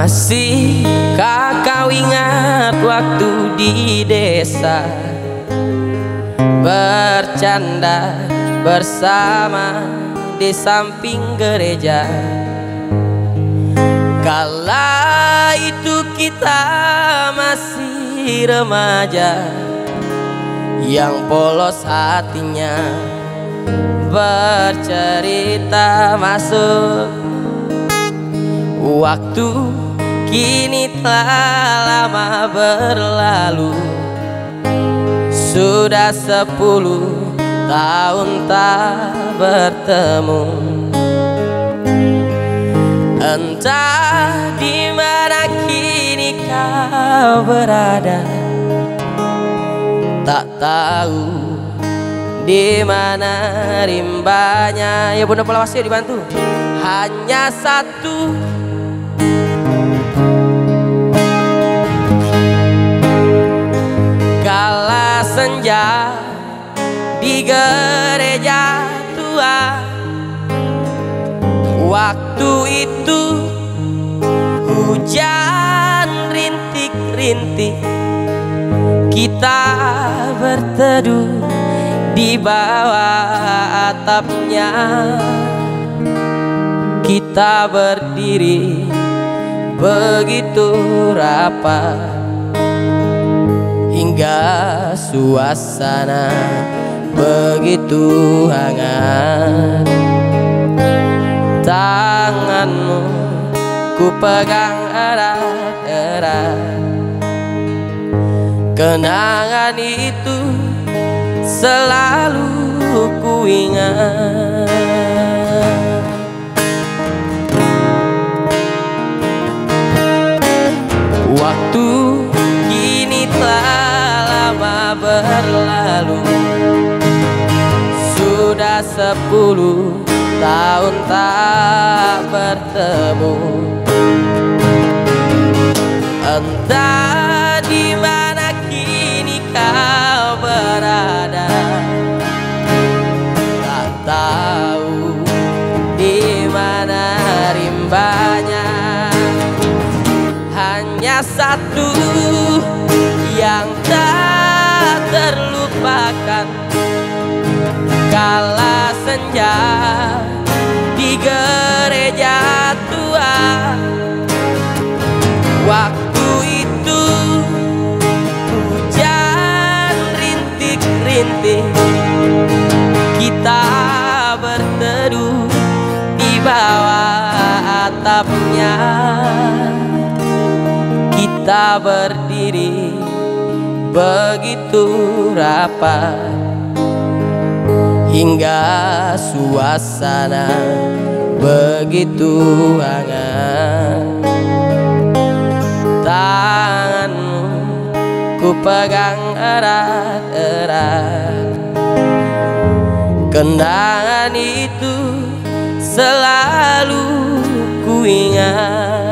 Masihkah kau ingat waktu di desa, bercanda bersama di samping gereja? Kala itu kita masih remaja, yang polos hatinya bercerita masuk. Waktu kini telah lama berlalu, sudah 10 tahun tak bertemu. Entah di mana kini kau berada, tak tahu di mana rimbanya. Ya Bunda Polawasyo dibantu. Hanya satu, kala senja di gereja tua. Waktu itu hujan rintik-rintik, kita berteduh di bawah atapnya. Kita berdiri begitu rapat, hingga suasana begitu hangat. Tanganmu ku pegang erat-erat, kenangan itu selalu ku ingat. Waktu kini telah lama berlalu, sudah 10 tahun tak bertemu. Entah di mana kini kau berada, tak tahu di mana rimbanya. Hanya satu yang tak terlupakan, kala senja di gereja tua. Waktu itu hujan rintik-rintik, kita berteduh di bawah atapnya. Kita berdiri begitu rapat, hingga suasana begitu hangat. Tanganmu ku pegang erat-erat, kenangan itu selalu ku ingat.